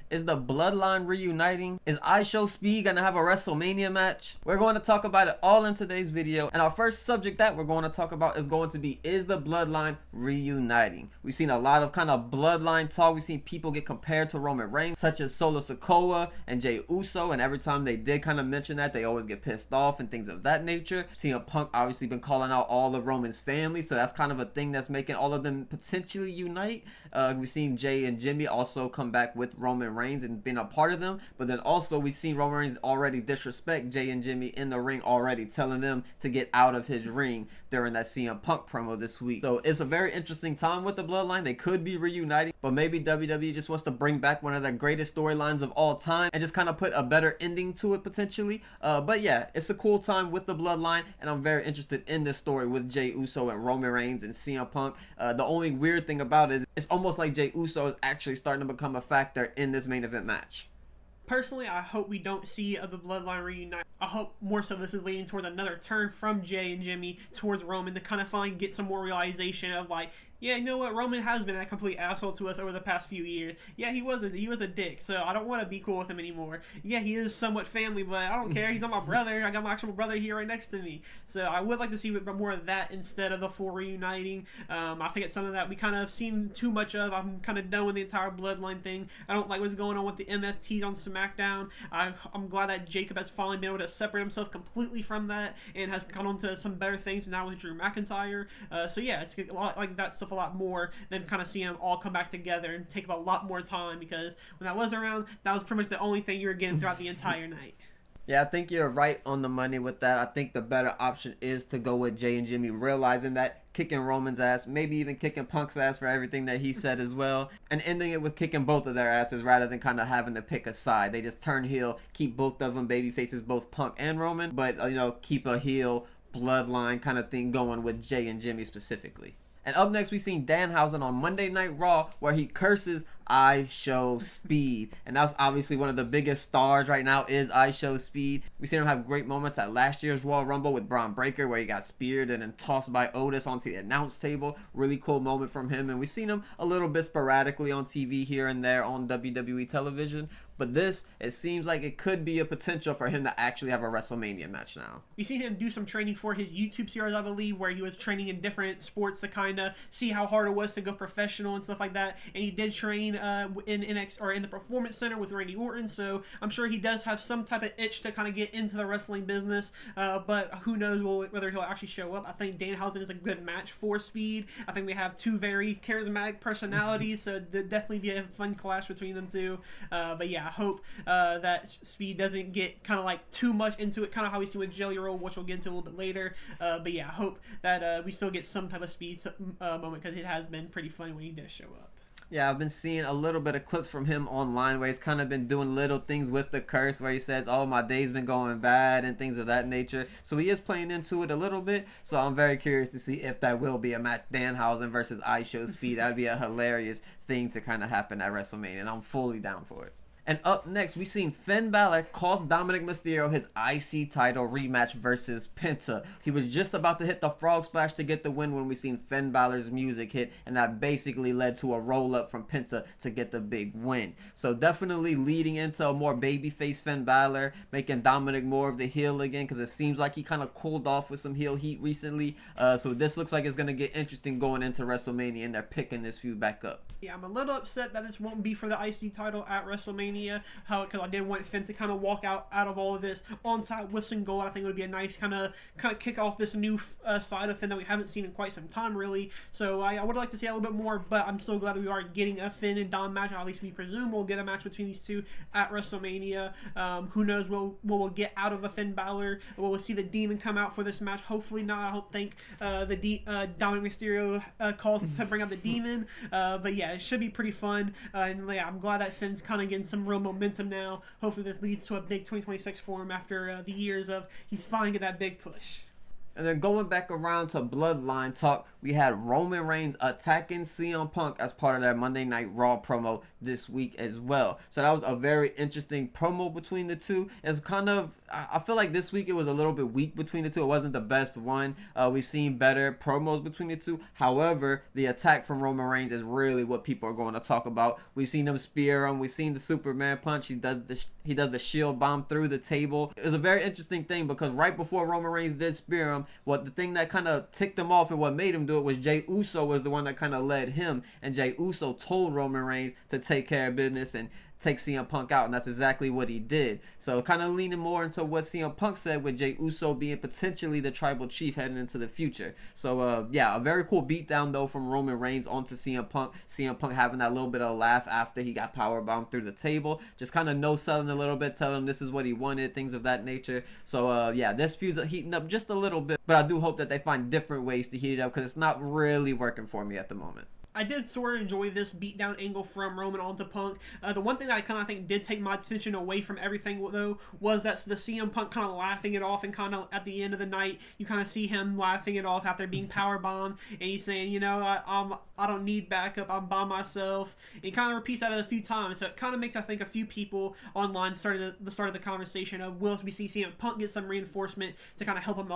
Is the bloodline reuniting? Is IShowSpeed gonna have a WrestleMania match? We're going to talk about it all in today's video, and our first subject that we're going to talk about is going to be, is the bloodline reuniting? We've seen a lot of kind of bloodline talk. We've seen people get compared to Roman Reigns, such as Solo Sikoa and Jey Uso, and every time they did kind of mention that, they always get pissed off and things of that nature. CM Punk obviously been calling out all of Roman's family, so that's kind of a thing that's making all of them potentially unite. We've seen Jay and Jimmy also come back with Roman Reigns and been a part of them, but then also we've seen Roman Reigns already disrespect Jay and Jimmy in the ring already, telling them to get out of his ring during that CM Punk promo this week. So it's a very interesting time with the bloodline. They could be reuniting, but maybe WWE just wants to bring back one of the greatest storylines of all time and just kind of put a better ending to it potentially. But yeah, it's a cool time with the bloodline, and I'm very interested in this story with Jey Uso and Roman Reigns and CM Punk. The only weird thing about it is it's almost like Jey Uso is actually starting to become a factor in this main event match. Personally, I hope we don't see the bloodline reunite. I hope more so this is leading towards another turn from Jay and Jimmy towards Roman to kind of finally get some more realization of like, yeah, you know what, Roman has been a complete asshole to us over the past few years. Yeah, he was a dick, so I don't want to be cool with him anymore. Yeah, he is somewhat family, but I don't care. He's not my brother. I got my actual brother here right next to me. So I would like to see more of that instead of the full reuniting. I think it's something that we kind of seen too much of. I'm kind of done with the entire bloodline thing. I don't like what's going on with the MFTs on Smackdown. I'm glad that Jacob has finally been able to separate himself completely from that and has gone on to some better things now with Drew McIntyre. So yeah, it's a lot like that stuff a lot more than kind of see them all come back together and take up a lot more time, because when I was around, that was pretty much the only thing you were getting throughout the entire night. Yeah, I think you're right on the money with that. I think the better option is to go with Jay and Jimmy, realizing that kicking Roman's ass, maybe even kicking Punk's ass for everything that he said as well, and ending it with kicking both of their asses rather than kind of having to pick a side. They just turn heel, keep both of them baby faces, both Punk and Roman, but keep a heel bloodline kind of thing going with Jay and Jimmy specifically. And up next, we seen Danhausen on Monday Night Raw, where he curses IShowSpeed, and that's obviously one of the biggest stars right now is IShowSpeed. We seen him have great moments at last year's Royal Rumble with Braun Breaker, where he got speared and then tossed by Otis onto the announce table. Really cool moment from him, and we've seen him a little bit sporadically on TV here and there on WWE television. But this, it seems like it could be a potential for him to actually have a WrestleMania match now. We've seen him do some training for his YouTube series, I believe, where he was training in different sports to kind of see how hard it was to go professional and stuff like that. And he did train in the Performance Center with Randy Orton, so I'm sure he does have some type of itch to kind of get into the wrestling business. But who knows whether he'll actually show up. I think Danhausen is a good match for Speed. I think they have two very charismatic personalities, so there'd definitely be a fun clash between them two. But yeah, I hope that Speed doesn't get kind of like too much into it, kind of how we see with Jelly Roll, which we'll get into a little bit later. But yeah, I hope that we still get some type of Speed moment, because it has been pretty funny when he does show up. Yeah, I've been seeing a little bit of clips from him online where he's kind of been doing little things with the curse, where he says, oh, my day's been going bad and things of that nature. So he is playing into it a little bit. So I'm very curious to see if that will be a match, Danhausen versus IShowSpeed. That'd be a hilarious thing to kind of happen at WrestleMania, and I'm fully down for it. And up next, we seen Finn Balor cost Dominic Mysterio his IC title rematch versus Penta. He was just about to hit the frog splash to get the win when we seen Finn Balor's music hit, and that basically led to a roll up from Penta to get the big win. So definitely leading into a more babyface Finn Balor, making Dominic more of the heel again, because it seems like he kind of cooled off with some heel heat recently. So this looks like it's going to get interesting going into WrestleMania, and they're picking this feud back up. Yeah, I'm a little upset that this won't be for the IC title at WrestleMania. Because I did want Finn to kind of walk out of all of this on top with some gold. I think it would be a nice kind of kick off this new side of Finn that we haven't seen in quite some time, really. So I would like to see a little bit more, but I'm so glad that we are getting a Finn and Dom match. At least we presume we'll get a match between these two at WrestleMania. Who knows what we'll get out of a Finn Balor? Will we see the Demon come out for this match? Hopefully not. I think Dominic Mysterio calls to bring out the Demon. But yeah, it should be pretty fun. And yeah, I'm glad that Finn's kind of getting some real momentum now. Hopefully this leads to a big 2026 for him after the years of he's finally get that big push. And then going back around to Bloodline talk, we had Roman Reigns attacking CM Punk as part of their Monday Night Raw promo this week as well. So that was a very interesting promo between the two. It's kind of, I feel like this week it was a little bit weak between the two. It wasn't the best one. We've seen better promos between the two. However, the attack from Roman Reigns is really what people are going to talk about. We've seen him spear him. We've seen the Superman punch. He does the shield bomb through the table. It was a very interesting thing because right before Roman Reigns did spear him, the thing that kind of ticked him off and what made him do it was Jey Uso was the one that kind of led him, and Jey Uso told Roman Reigns to take care of business and take CM Punk out, and that's exactly what he did. So kind of leaning more into what CM Punk said, with Jey Uso being potentially the tribal chief heading into the future. So yeah, a very cool beatdown though from Roman Reigns onto CM Punk. CM Punk having that little bit of laugh after he got powerbombed through the table, just kind of no-selling a little bit, telling him this is what he wanted, things of that nature. So yeah, this feud's heating up just a little bit, but I do hope that they find different ways to heat it up because it's not really working for me at the moment. I did sort of enjoy this beatdown angle from Roman onto Punk. The one thing that I kind of think did take my attention away from everything, though, was that the CM Punk kind of laughing it off, and kind of at the end of the night, you kind of see him laughing it off after being powerbombed, and he's saying, you know, I don't need backup, I'm by myself. And he kind of repeats that a few times, so it kind of makes, I think, a few people online started the conversation of, will we see CM Punk get some reinforcement to kind of help him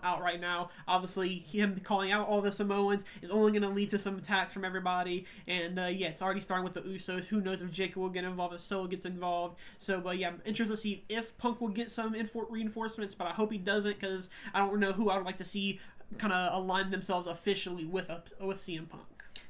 out right now? Obviously, him calling out all the Samoans is only going to lead to some attacks from everybody, and yeah, it's already starting with the Usos. Who knows if Jake will get involved, if Solo gets involved. So yeah, I'm interested to see if Punk will get some reinforcements, but I hope he doesn't, because I don't know who I would like to see kind of align themselves officially with CM Punk.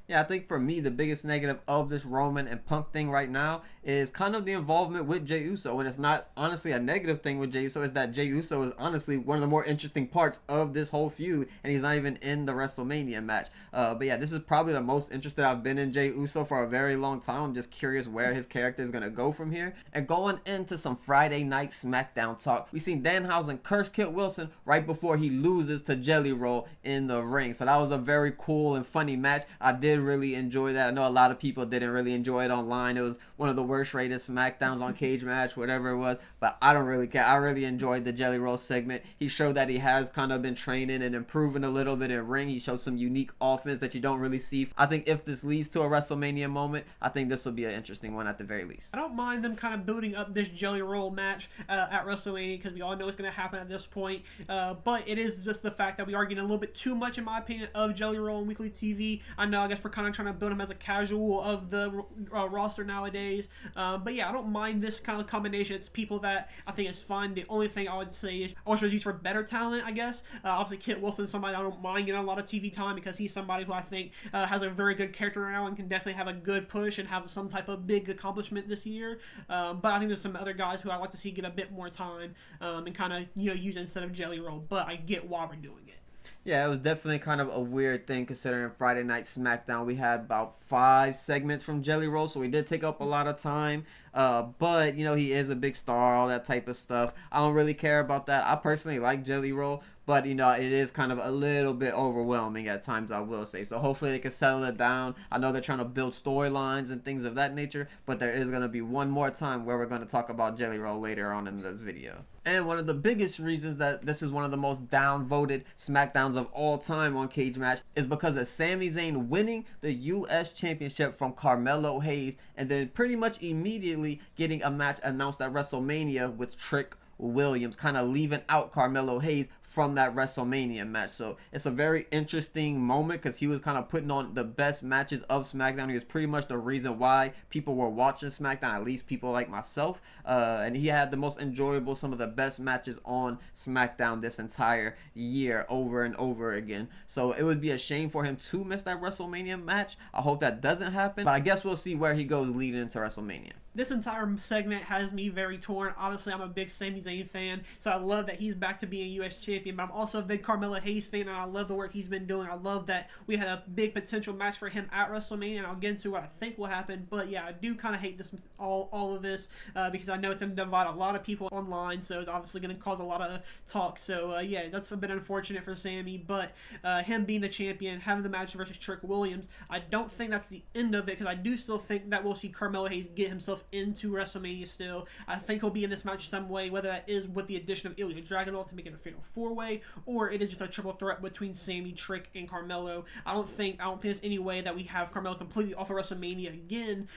Yeah, I think for me, the biggest negative of this Roman and Punk thing right now is kind of the involvement with Jey Uso. And it's not honestly a negative thing with Jey Uso, is that Jey Uso is honestly one of the more interesting parts of this whole feud, and he's not even in the WrestleMania match. But yeah, this is probably the most interested I've been in Jey Uso for a very long time. I'm just curious where his character is going to go from here. And going into some Friday night Smackdown talk, we seen Danhausen curse Kit Wilson right before he loses to Jelly Roll in the ring. So that was a very cool and funny match. I did really enjoy that. I know a lot of people didn't really enjoy it online. It was one of the worst rated Smackdowns on Cage Match, whatever it was, but I don't really care. I really enjoyed the Jelly Roll segment. He showed that he has kind of been training and improving a little bit in ring. He showed some unique offense that you don't really see. I think if this leads to a WrestleMania moment, I think this will be an interesting one at the very least. I don't mind them kind of building up this Jelly Roll match at WrestleMania, because we all know it's going to happen at this point, but it is just the fact that we are getting a little bit too much, in my opinion, of Jelly Roll on weekly TV. I know, I guess we're kind of trying to build him as a casual of the roster nowadays, but yeah, I don't mind this kind of combination. It's people that I think is fun. The only thing I would say is I wish it was used for better talent, I guess. Obviously Kit Wilson, somebody I don't mind getting a lot of TV time, because he's somebody who I think has a very good character right now and can definitely have a good push and have some type of big accomplishment this year, but I think there's some other guys who I'd like to see get a bit more time and kind of, you know, use it instead of Jelly Roll, but I get why we're doing it. Yeah, it was definitely kind of a weird thing, considering Friday Night Smackdown we had about 5 segments from Jelly Roll, so we did take up a lot of time. But, you know, he is a big star, all that type of stuff. I don't really care about that. I personally like Jelly Roll, but, you know, it is kind of a little bit overwhelming at times, I will say. So hopefully they can settle it down. I know they're trying to build storylines and things of that nature, but there is going to be one more time where we're going to talk about Jelly Roll later on in this video. And one of the biggest reasons that this is one of the most downvoted Smackdowns of all time on Cage Match is because of Sami Zayn winning the U.S. Championship from Carmelo Hayes, and then pretty much immediately getting a match announced at WrestleMania with Trick Williams, kind of leaving out Carmelo Hayes from that WrestleMania match. So it's a very interesting moment, because he was kind of putting on the best matches of SmackDown. He was pretty much the reason why people were watching SmackDown, at least people like myself, and he had the most enjoyable, some of the best matches on SmackDown this entire year, over and over again. So it would be a shame for him to miss that WrestleMania match. I hope that doesn't happen, but I guess we'll see where he goes leading into WrestleMania. This entire segment has me very torn. Obviously, I'm a big Sami Zayn fan, so I love that he's back to being U.S. champion, but I'm also a big Carmelo Hayes fan, and I love the work he's been doing. I love that we had a big potential match for him at WrestleMania, and I'll get into what I think will happen. But yeah, I do kind of hate this, all of this, because I know it's going to divide a lot of people online, so it's obviously going to cause a lot of talk. So yeah, that's a bit unfortunate for Sami, but him being the champion, having the match versus Trick Williams, I don't think that's the end of it, because I do still think that we'll see Carmelo Hayes get himself himself into WrestleMania still. I think he'll be in this match some way, whether that is with the addition of Ilya Dragunov to make it a fatal 4-way, or it is just a triple threat between Sammy, Trick, and Carmelo. I don't think there's any way that we have Carmelo completely off of WrestleMania again,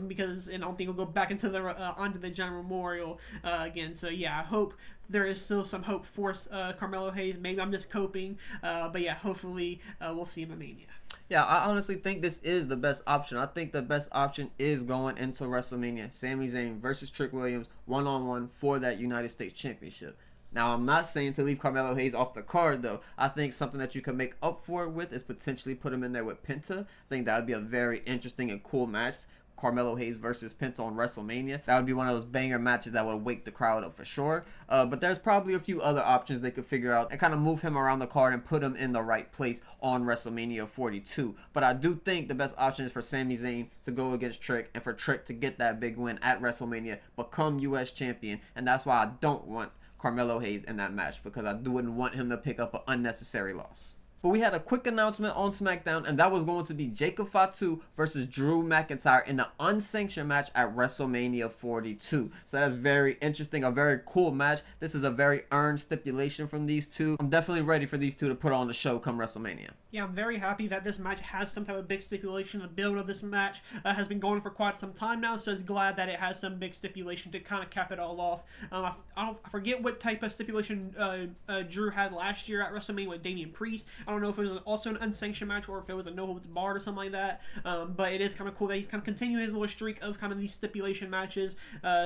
because I don't think he'll go back into the onto the General Memorial again. So yeah, I hope there is still some hope for Carmelo Hayes. Maybe I'm just coping, but yeah, hopefully we'll see him at Mania. Yeah, I honestly think this is the best option. I think the best option is going into WrestleMania. Sami Zayn versus Trick Williams one-on-one for that United States Championship. Now, I'm not saying to leave Carmelo Hayes off the card, though. I think something that you can make up for it with is potentially put him in there with Penta. I think that would be a very interesting and cool match. Carmelo Hayes versus Penta on WrestleMania. That would be one of those banger matches that would wake the crowd up for sure. But there's probably a few other options they could figure out and kind of move him around the card and put him in the right place on WrestleMania 42. But I do think the best option is for Sami Zayn to go against Trick and for Trick to get that big win at WrestleMania, become U.S. champion. And that's why I don't want Carmelo Hayes in that match, because I wouldn't want him to pick up an unnecessary loss. But we had a quick announcement on Smackdown, and that was going to be Jacob Fatu versus Drew McIntyre in the unsanctioned match at WrestleMania 42. So that's very interesting, a very cool match. This is a very earned stipulation from these two. I'm definitely ready for these two to put on the show come WrestleMania. Yeah, I'm very happy that this match has some type of big stipulation. The build of this match has been going for quite some time now, so it's glad that it has some big stipulation to kind of cap it all off. I forget what type of stipulation Drew had last year at WrestleMania with Damian Priest. I don't know if it was also an unsanctioned match or if it was a no holds barred or something like that. But it is kind of cool that he's kind of continuing his little streak of kind of these stipulation matches.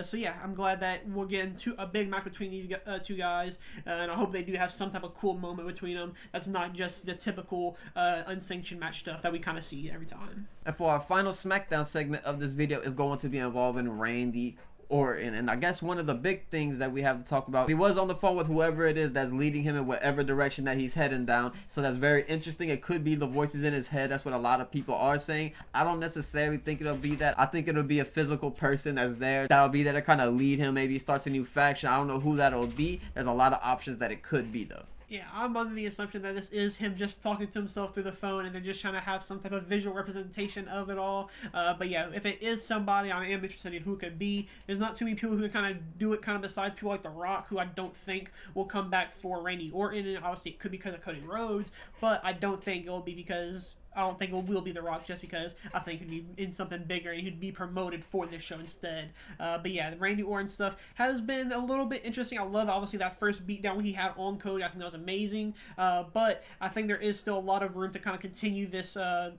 So yeah, I'm glad that we'll get into a big match between these two guys, and I hope they do have some type of cool moment between them. That's not just the typical unsanctioned match stuff that we kind of see every time. And for our final SmackDown segment of this video is going to be involving Randy Orton. And I guess one of the big things that we have to talk about, he was on the phone with whoever it is that's leading him in whatever direction that he's heading down. So that's very interesting. It could be the voices in his head. That's what a lot of people are saying. I don't necessarily think it'll be that. I think it'll be a physical person that's there, that'll be there to kind of lead him. Maybe he starts a new faction. I don't know who that'll be. There's a lot of options that it could be though. Yeah, I'm under the assumption that this is him just talking to himself through the phone, and they're just trying to have some type of visual representation of it all. But yeah, if it is somebody, I am interested in who it could be. There's not too many people who can kind of do it, kind of besides people like The Rock, who I don't think will come back for Randy Orton. And obviously, it could be because of Cody Rhodes, but I don't think it will be because I don't think it will be The Rock, just because I think he'd be in something bigger and he'd be promoted for this show instead. But yeah, the Randy Orton stuff has been a little bit interesting. I love, obviously, that first beatdown he had on Cody. I think that was amazing. But I think there is still a lot of room to kind of continue this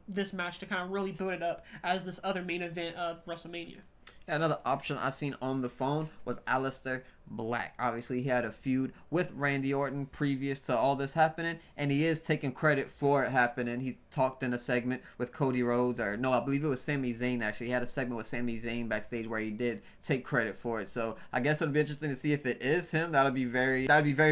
this match to kind of really build it up as this other main event of WrestleMania. Another option I seen on the phone was Aleister Black. Obviously, he had a feud with Randy Orton previous to all this happening, and he is taking credit for it happening. He talked in a segment with Cody Rhodes, or no, I believe it was Sami Zayn actually. He had a segment with Sami Zayn backstage where he did take credit for it. So I guess it'll be interesting to see if it is him. That'd be very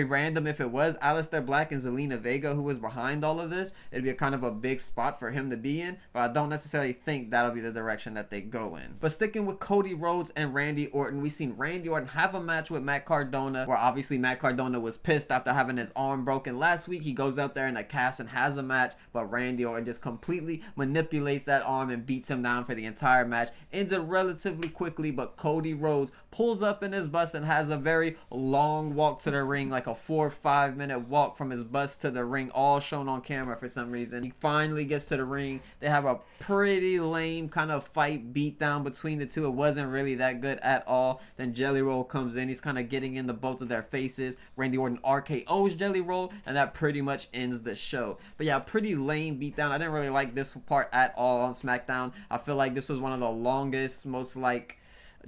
random if it was Aleister Black and Zelina Vega who was behind all of this. It'd be a kind of a big spot for him to be in, but I don't necessarily think that'll be the direction that they go in. But sticking with Cody Rhodes and Randy Orton, we seen Randy Orton have a match with Matt Cardona, where obviously Matt Cardona was pissed after having his arm broken last week. He goes out there in a cast and has a match, but Randy Orton just completely manipulates that arm and beats him down for the entire match. Ends it relatively quickly, but Cody Rhodes pulls up in his bus and has a very long walk to the ring, like a 4 or 5 minute walk from his bus to the ring, all shown on camera for some reason. He finally gets to the ring. They have a pretty lame kind of fight beat down between the two. It wasn't really that good at all. Then Jelly Roll comes in. He's kind of getting into both of their faces. Randy Orton RKO's Jelly Roll, and that pretty much ends the show. But yeah, pretty lame beatdown. I didn't really like this part at all on SmackDown. I feel like this was one of the longest, most like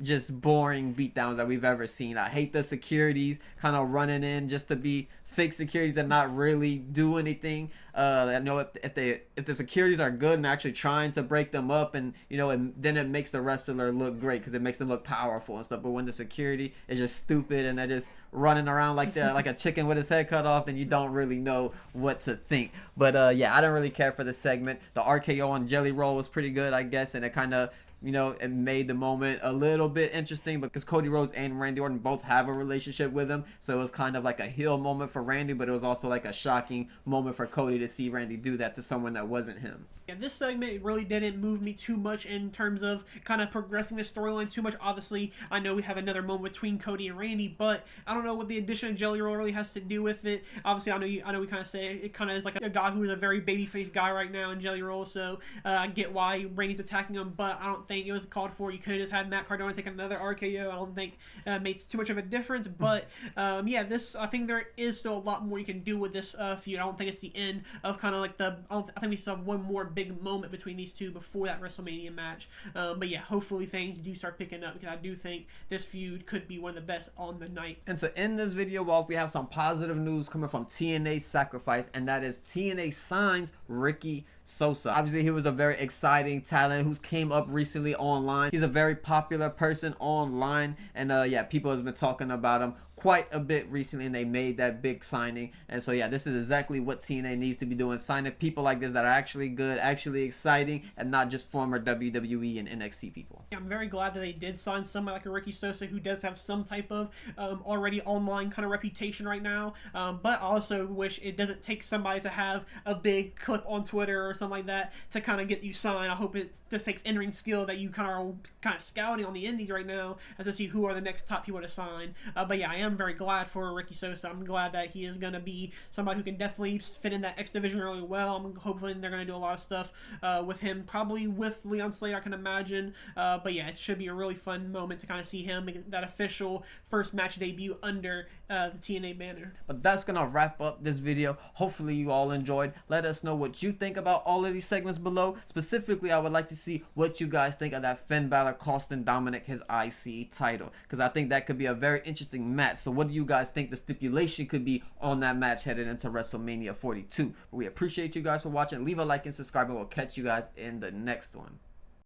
just boring beatdowns that we've ever seen. I hate the securities kind of running in just to be fake securities and not really do anything. I know if the securities are good and actually trying to break them up, and then it makes the wrestler look great because it makes them look powerful and stuff. But when the security is just stupid and they're just running around like a chicken with his head cut off, then you don't really know what to think. But yeah, I don't really care for this segment. The RKO on Jelly Roll was pretty good, I guess, and it kind of it made the moment a little bit interesting because Cody Rhodes and Randy Orton both have a relationship with him. So it was kind of like a heel moment for Randy, but it was also like a shocking moment for Cody to see Randy do that to someone that wasn't him. Yeah, this segment really didn't move me too much in terms of kind of progressing the storyline too much. Obviously, I know we have another moment between Cody and Randy, but I don't know what the addition of Jelly Roll really has to do with it. Obviously, I know we kind of say it kind of is like a guy who is a very babyface guy right now in Jelly Roll, so I get why Randy's attacking him, but I don't think it was called for. You could have just had Matt Cardona take another RKO. I don't think makes too much of a difference, but yeah, I think there is still a lot more you can do with this feud. I don't think it's the end of kind of like I think we still have one more big moment between these two before that WrestleMania match. But yeah, hopefully things do start picking up, because I do think this feud could be one of the best on the night. And to end this video off, we have some positive news coming from TNA Sacrifice, and that is TNA signs Ricky Sosa. Obviously, he was a very exciting talent who's came up recently online. He's a very popular person online, and yeah, people has been talking about him quite a bit recently, and they made that big signing. And so yeah, this is exactly what TNA needs to be doing, signing people like this that are actually good, actually exciting, and not just former WWE and NXT people. Yeah, I'm very glad that they did sign somebody like a Ricky Sosa, who does have some type of already online kind of reputation right now, but I also wish it doesn't take somebody to have a big clip on Twitter or something like that to kind of get you signed. I hope it just takes in-ring skill that you kind of scouting on the indies right now as to see who are the next top people to sign. But yeah, I am very glad for Ricky Sosa. I'm glad that he is going to be somebody who can definitely fit in that X division really well. I'm hoping they're going to do a lot of stuff with him, probably with Leon Slater, I can imagine. But yeah, it should be a really fun moment to kind of see him make that official first match debut under the TNA banner. But that's gonna wrap up this video. Hopefully you all enjoyed. Let us know what you think about all of these segments below. Specifically, I would like to see what you guys think of that Finn Balor costing Dominic his IC title, because I think that could be a very interesting match. So what do you guys think the stipulation could be on that match headed into WrestleMania 42? We appreciate you guys for watching. Leave a like and subscribe, and we'll catch you guys in the next one.